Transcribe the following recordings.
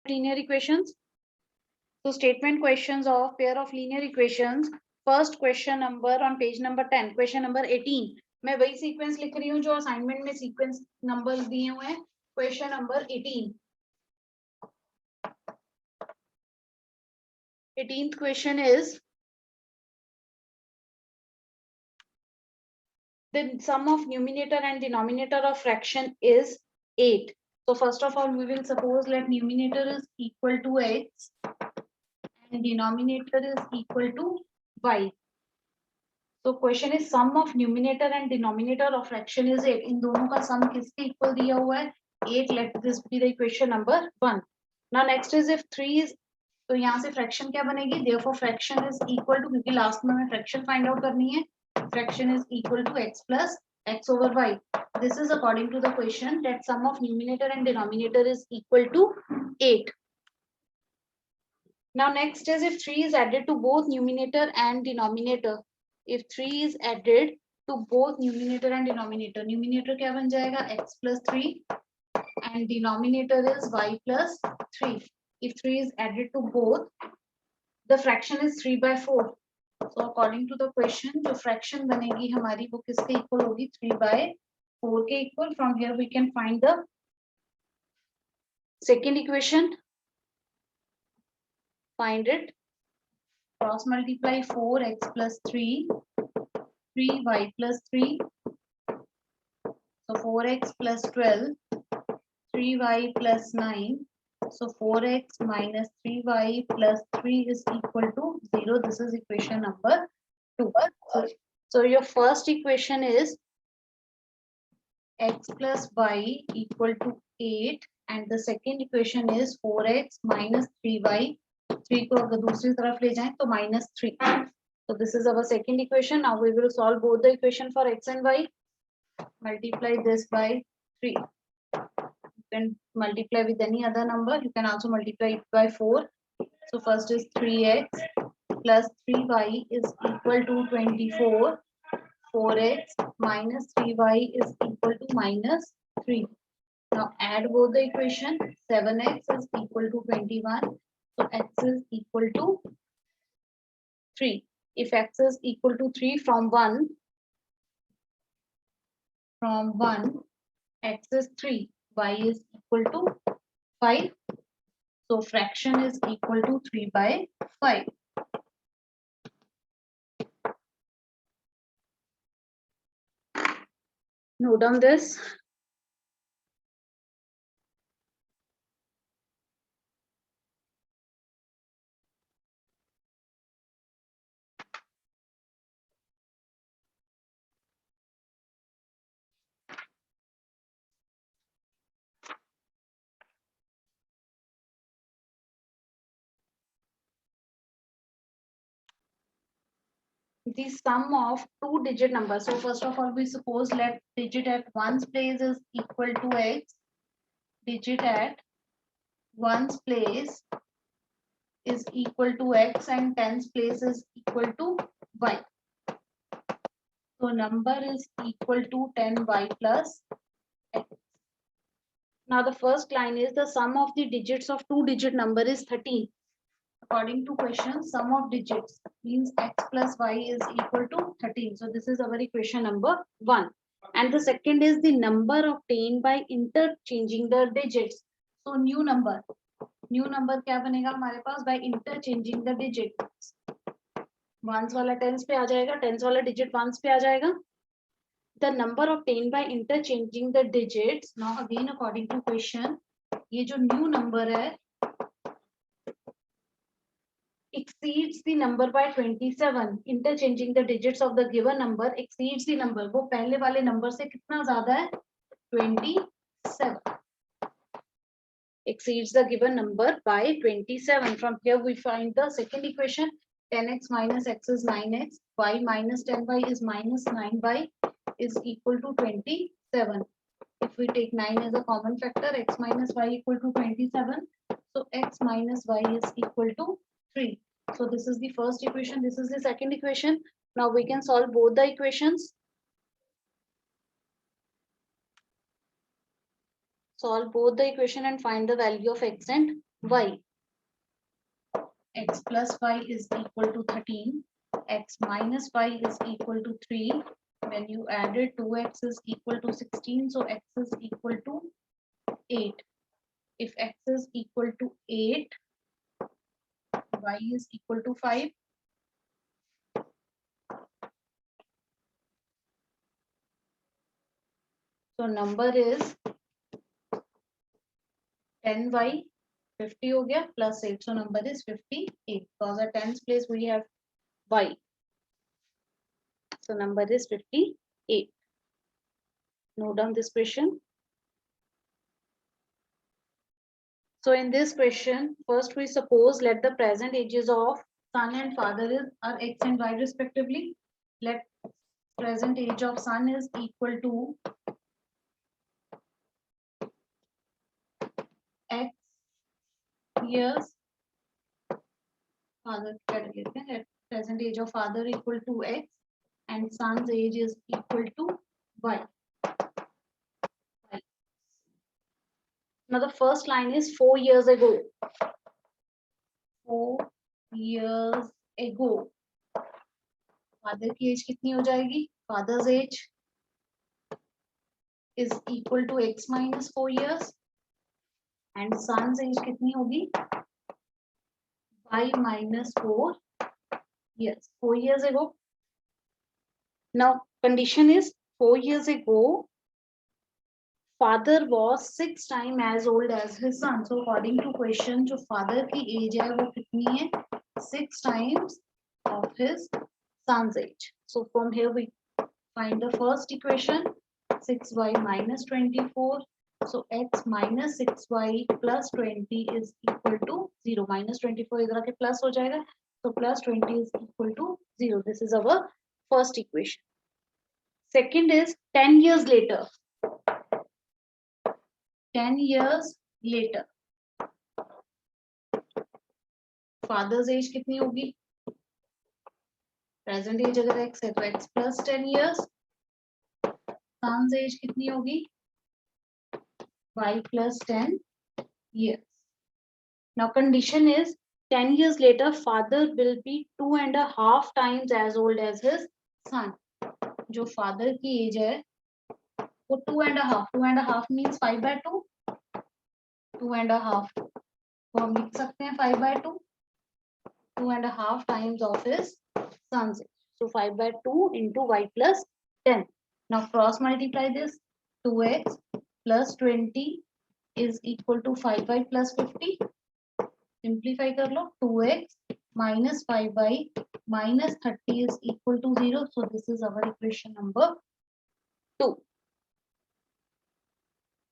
linear equations. So statement questions of pair of linear equations. First question number on page number 10, question number 18. मैं वही sequence लिख रही हूँ जो assignment में सीक्वेंस नंबर्स दिए हुए हैं. Question number 18. 18th question is the sum of numerator and denominator of fraction is 8. So first of all, we will suppose that numerator is equal to x and denominator is equal to y. So question is sum of numerator and denominator of fraction is 8. इन दोनों का sum किसके equal दिया हुआ है? 8. Let this be the equation number 1. Now next is if 3 is, तो यहाँ से fraction क्या बनेगी? Therefore fraction is equal to, क्योंकि last में हमें fraction find out करनी है. Fraction is equal to x plus x over y. This is according to the question that sum of numerator and denominator is equal to 8. Now next is if 3 is added to both numerator and denominator. If 3 is added to both numerator and denominator, numerator क्या बन जाएगा? X plus 3 and denominator is y plus 3. If 3 is added to both, the fraction is 3 by 4. So according to the question, जो fraction बनेगी हमारी वो किसके equal होगी? 3 by 4 के equal. From here we can find the second equation. Find it. Cross multiply 4x plus 3, 3y plus 3. So 4x plus 12, 3y plus 9. So 4x minus 3y plus 3 is equal to 0. This is equation number 2. So your first equation is x plus y equal to 8 and the second equation is 4x minus 3y. 3 को अगर दूसरी तरफ ले जाएं तो minus 3. So this is our second equation. Now we will solve both the equation for x and y. Multiply this by 3. You can multiply with any other number. You can also multiply it by 4. So first is 3x plus 3y is equal to 24. 4x minus 3y is equal to minus 3. Now add both the equation. 7x is equal to 21. So x is equal to 3. If x is equal to 3 from 1, x is 3, y is equal to 5. So fraction is equal to 3 by 5. Note down this. The sum of two-digit numbers. So first of all, we suppose let digit at ones place is equal to x. Digit at ones place is equal to x and tens place is equal to y. So number is equal to 10y plus x. Now the first line is the sum of the digits of two-digit number is 13. According to question, sum of digits means x plus y is equal to 13. So this is our equation number 1. And the second is the number obtained by interchanging the digits. So new number क्या बनेगा हमारे पास? By interchanging the digits. Ones वाला tens पे आ जाएगा, tens वाला digit ones पे आ जाएगा. The number obtained by interchanging the digits. Now again according to question, ये जो new number है exceeds the number by 27. Interchanging the digits of the given number exceeds the number. वो पहले वाले number से कितना ज़्यादा है? 27. Exceeds the given number by 27. From here we find the second equation. 10x minus x is 9x. Y minus 10y is minus 9y is equal to 27. If we take 9 as a common factor, x minus y equal to 27. So x minus y is equal to 3. So this is the first equation. This is the second equation. Now we can solve both the equations. Solve both the equation and find the value of x and y. X plus y is equal to 13. X minus y is equal to 3. When you added 2x is equal to 16, so x is equal to 8. If x is equal to 8, y is equal to 5. So number is 10y, 50 हो गया plus 8. So number is 58. Because at tens place we have y. So number is 58. Note down this question. So in this question, first we suppose let the present ages of son and father are x and y respectively. Let present age of son is equal to x years. Father let present age of father equal to x and son's age is equal to y. Now the first line is 4 years ago. 4 years ago. Father की age कितनी हो जाएगी? Father's age is equal to x minus 4 years and son's age कितनी होगी? y minus 4 years. 4 years ago. Now condition is 4 years ago father was 6 times as old as his son. So according to question जो father की age है वो कितनी है? 6 times of his son's age. So from here we find the first equation, 6y minus 24. So x minus 6y plus 20 is equal to 0. Minus 24 इधर आके plus हो जाएगा. So plus 20 is equal to 0. This is our first equation. Second is 10 years later. 10 years later. Father's age कितनी होगी? Present age अगर x है तो x plus 10 years. Son's age कितनी होगी? y plus 10 years. Now condition is 10 years later father will be 2.5 times as old as his son. जो father की age है वो 2.5. 2.5 means 5/2. 2.5 तो हम लिख सकते हैं 5/2. 2.5 times of his son's age. So 5/2 into y plus 10. Now cross multiply this. 2x plus 20 is equal to 5y plus 50. Simplify कर लो. 2x minus 5y minus 30 is equal to 0. So this is our equation number 2.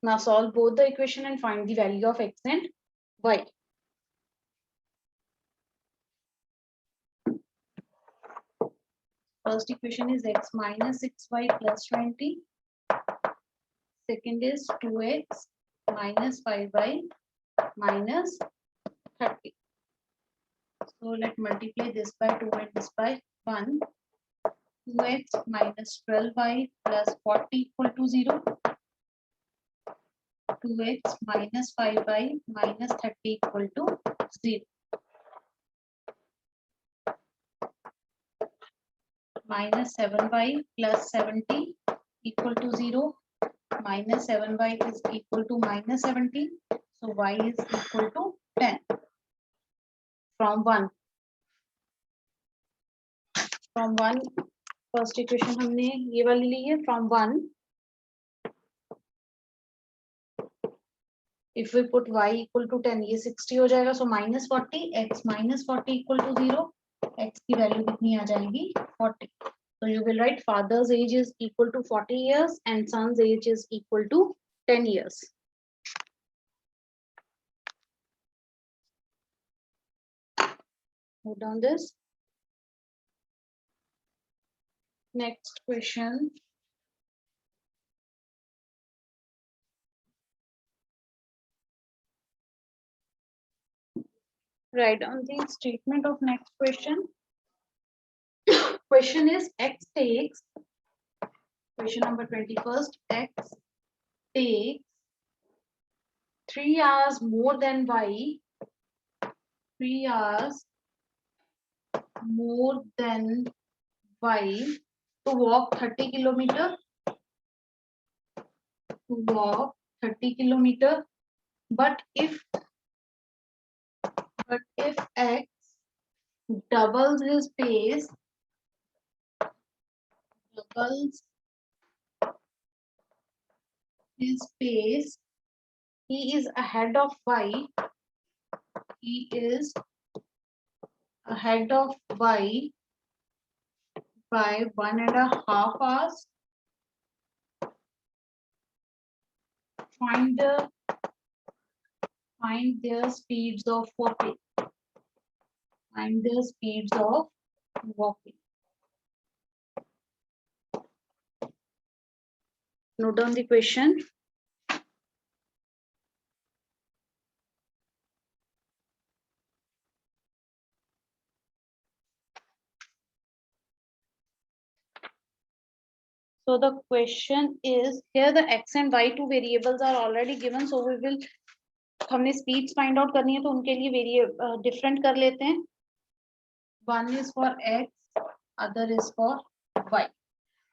Now solve both the equation and find the value of x and y. First equation is x minus 6y plus 20. Second is 2x minus 5y minus 30. So let's multiply this by 2 and this by 1. 2x minus 12y plus 40 equal to 0. 2x minus 5y minus 30 equal to 0. Minus 7y plus 70 equal to 0. Minus 7y is equal to minus 17. So y is equal to 10. From 1. From 1 first equation हमने ये वाली ली है. From 1 if we put y equal to 10 ये 60 हो जाएगा. So minus 40. X minus 40 equal to 0. X की value कितनी आ जाएगी? 40. So you will write father's age is equal to 40 years and son's age is equal to 10 years. Note down this. Next question. Write down the statement of next question. Question is x takes, question number 21st, x takes 3 hours more than y 3 hours more than y to walk 30 kilometer, to walk 30 kilometer. But if x doubles his pace, doubles his pace, he is ahead of y. He is ahead of y by 1.5 hours. Find their speeds of walking. Find their speeds of walking. Note down the question. So the question is, here the x and y two variables are already given, so we will, हमने speeds find out करनी है तो उनके लिए different कर लेते हैं. One is for x, other is for y.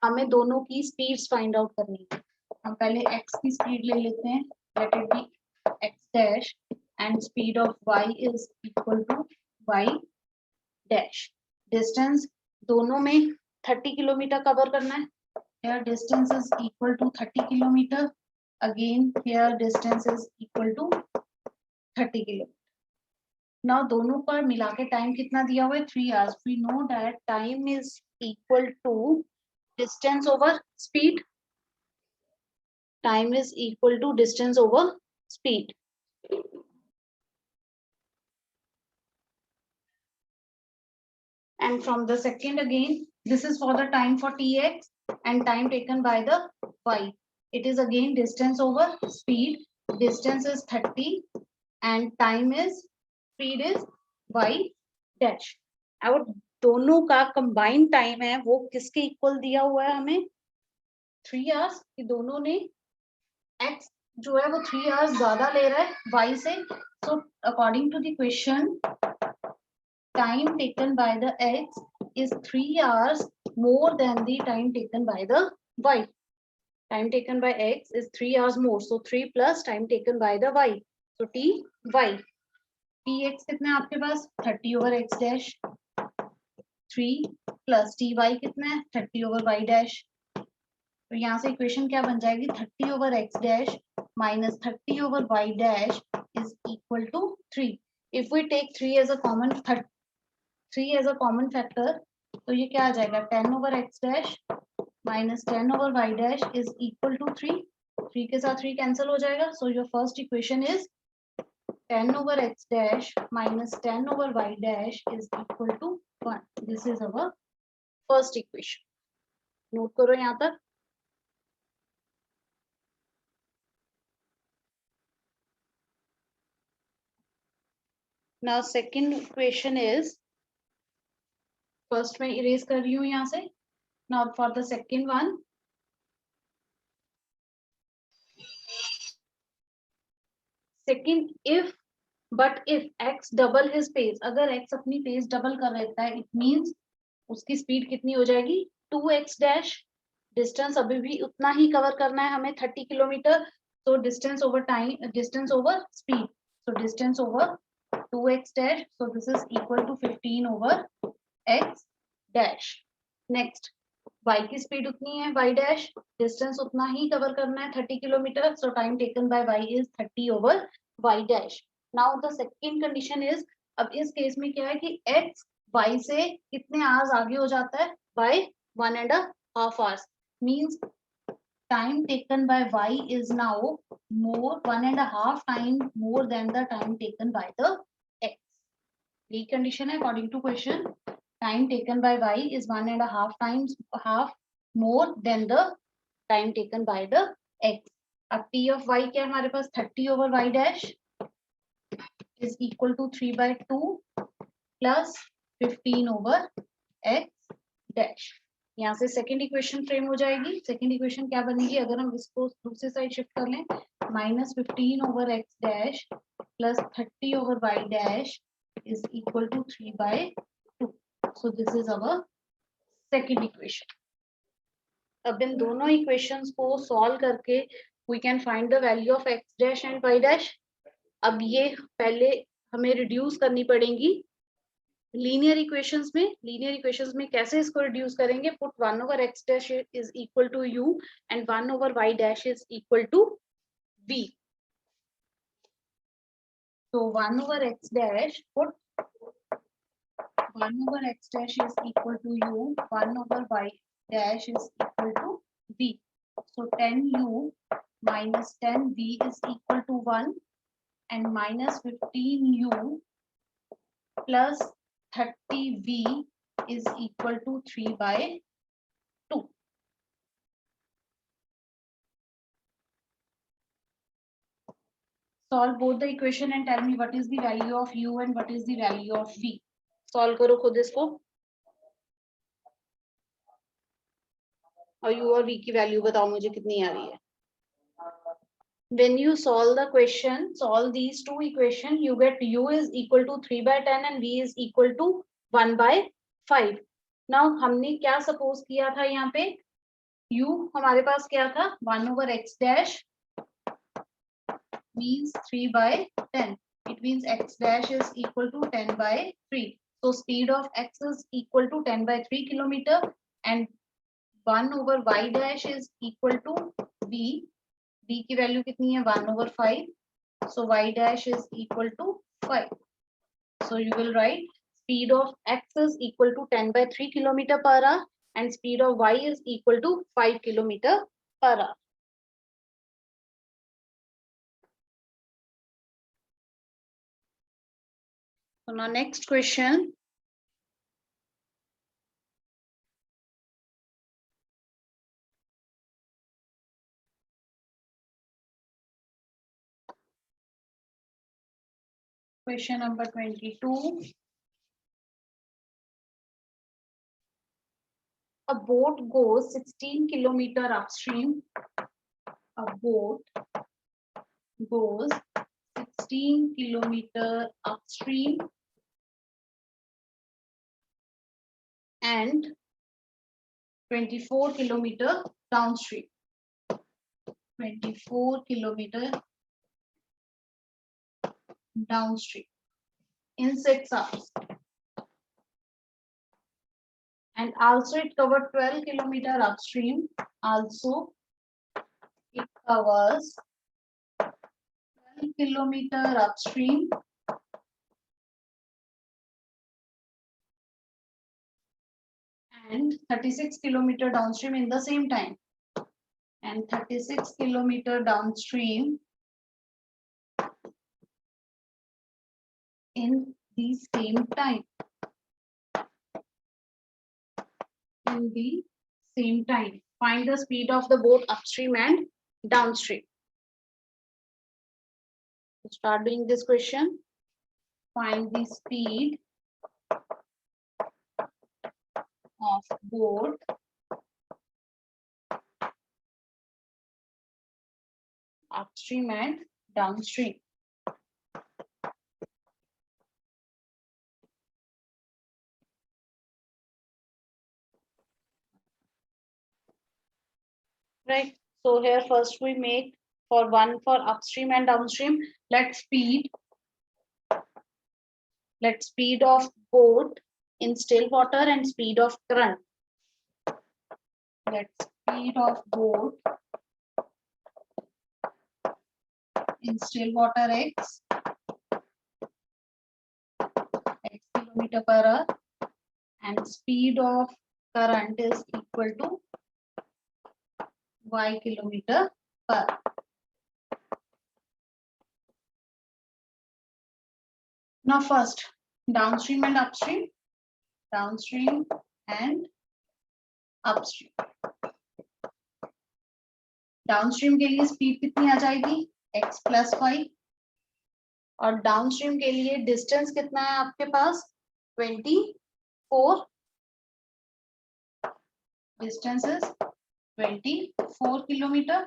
हमें दोनों की speeds find out करनी है. हम पहले x की speed ले लेते हैं. Let it be x dash and speed of y is equal to y dash. Distance दोनों में 30 किलोमीटर कवर करना है. Here distance is equal to 30 kilometer. Again here distance is equal to 30 kilometer. Now दोनों पर मिला के time कितना दिया हुआ है 3 hours. We know that time is equal to distance over speed. Time is equal to distance over speed. And from the second again, this is for the time for tx and time taken by the y. It is again distance over speed. Distance is 30 and time is, speed is y dash. अब दोनों का combined time है वो किसके equal दिया हुआ है हमें 3 hours. कि दोनों ने x जो है वो 3 hours ज्यादा ले रहा है y से. So according to the question, time taken by the x is 3 hours more than the time taken by the y. Time taken by x is 3 hours more. So 3 plus time taken by the y. So t y. tx कितना है आपके पास 30 over x dash. 3 plus ty कितना है 30 over y dash. तो यहाँ से equation क्या बन जाएगी 30 over x dash minus 30 over y dash is equal to 3. If we take 3 as a common 3 as a common factor, तो ये क्या आ जाएगा 10 over x dash minus 10 over y dash is equal to 3. 3 के साथ 3 cancel हो जाएगा. So your first equation is 10 over x dash minus 10 over y dash is equal to 1. This is our first equation. Note करो यहाँ तक. Now second equation is, first मैं erase कर रही हूँ यहाँ से. Now for the second one, second if but if x double his pace, अगर x अपनी pace double कर लेता है, it means उसकी speed कितनी हो जाएगी 2x dash. Distance अभी भी उतना ही cover करना है हमें 30 kilometre. So distance over time, distance over speed. So distance over 2x dash. So this is equal to 15 over x dash. Next, y की speed उतनी है y dash. Distance उतना ही cover करना है 30 kilometre. So time taken by y is 30 over y dash. Now the second condition is, अब इस case में क्या है कि x y से कितने hours आगे हो जाता है by 1.5 hours. Means time taken by y is now more 1.5 times more than the time taken by the x. ये condition है according to question. Time taken by y is 1.5 times more than the time taken by the x. अब t of y क्या है हमारे पास 30 over y dash is equal to 3 by 2 plus 15 over x dash. यहाँ से second equation frame हो जाएगी. Second equation क्या बनेगी अगर हम इसको दूसरी साइड शिफ्ट कर लें, -15 over x dash plus 30 over y dash is equal to 3/2. So this is our second equation. अब इन दोनों इक्वेशंस को सॉल्व करके we can find the value of x dash and y dash. अब ये पहले हमें रिड्यूस करनी पड़ेगी लीनियर इक्वेशंस में कैसे इसको रिड्यूस करेंगे? Put 1 over x dash is equal to u and 1 over y dash is equal to v. So 1 over x dash, put 1 over x dash is equal to u, 1 over y dash is equal to v. So 10u minus 10v is equal to 1 and minus 15u plus 30v is equal to 3/2. Solve both the equation and tell me what is the value of u and what is the value of v. Solve करो खुद इसको और u और v की value बताओ मुझे कितनी आ रही है. When you solve the question, solve these two equations, you get u is equal to 3/10 and v is equal to 1/5. Now हमने क्या सपोज किया था यहाँ पे? u हमारे पास क्या था? 1 over x dash means 3/10. It means x dash is equal to 10/3. So speed of x is equal to 10/3 kilometer and 1 over y dash is equal to v. v की वैल्यू कितनी है? 1 over 5. So y dash is equal to 5. So you will write speed of x is equal to 10/3 kilometer per hour and speed of y is equal to 5 kilometer per hour. So now next question. Question number 22. A boat goes 16 kilometer upstream. A boat goes 16 kilometer upstream and 24 kilometer downstream. 24 kilometer downstream in 6 hours. And also it covered 12 kilometer upstream. Also it covers 12 kilometer upstream and 36 kilometer downstream in the same time. And 36 kilometer downstream in the same time. In the same time. Find the speed of the boat upstream and downstream. So start doing this question. Find the speed of boat upstream and downstream. Right. So here first we make for one for upstream and downstream. Let speed of boat in still water and speed of current. Let speed of boat in still water x kilometer per hour and speed of current is equal to y kilometer per hour. Now first downstream and upstream. Downstream and upstream. Downstream के लिए speed कितनी आ जाएगी? x plus y. और downstream के लिए distance कितना है आपके पास? 24. Distance is 24 kilometre.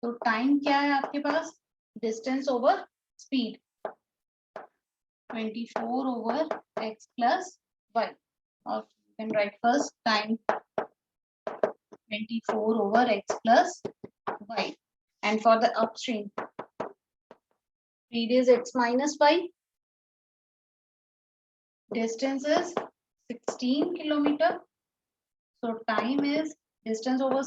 तो टाइम क्या है आपके पास? Distance over speed. 24 over x plus y. Or you can write first time 24 over x plus y. And for the upstream, speed is x minus y. Distance is 16 kilometer. So time is distance over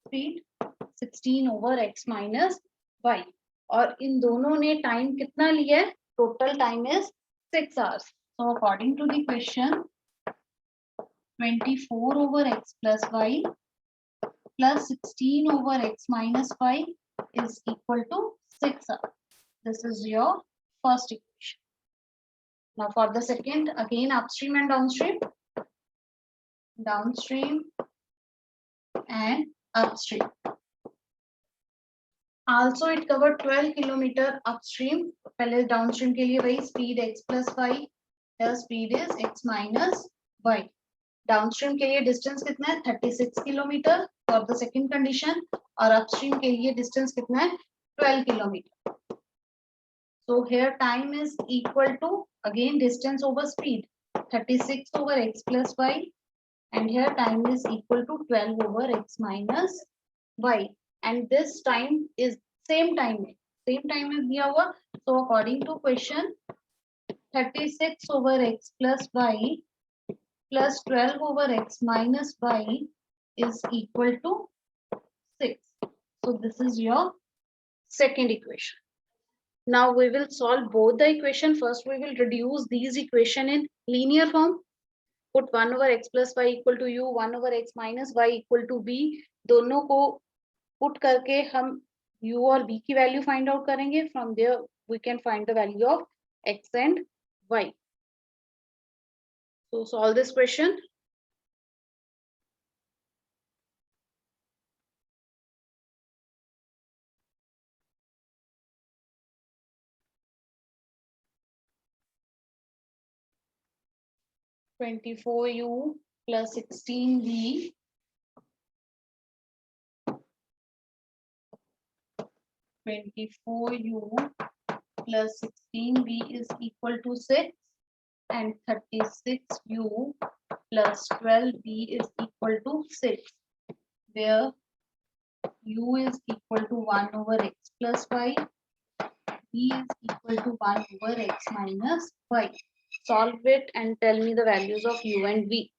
speed 16 over x minus y. और इन दोनों ने time कितना लिया है? Total time is 6 hours. So according to the question, 24 over x plus y plus 16 over x minus y is equal to 6 hours. This is your first equation. Now for the second, again upstream and downstream. Downstream and upstream. Also it covered 12 kilometer upstream. पहले downstream के लिए वही speed x plus y. The speed is x minus y. Downstream के लिए distance कितना है? 36 kilometer for the second condition. और upstream के लिए distance कितना है? 12 kilometer. So here time is equal to again distance over speed 36 over x plus y, and here time is equal to 12 over x minus y, and this time is same time is दिया हुआ. So according to question, 36 over x plus y plus 12 over x minus y is equal to 6. So this is your second equation. Now we will solve both the equation. First we will reduce these equation in linear form. Put 1 over x plus y equal to u, 1 over x minus y equal to b. दोनों को put करके हम u और b की value find out करेंगे. From there we can find the value of x and y. So solve this question. (24u plus 16v plus 16v is equal to 6, and 36u plus 12v is equal to 6, where u is equal to 1 over x plus y, v is equal to 1 over x minus y. Solve it and tell me the values of u and v.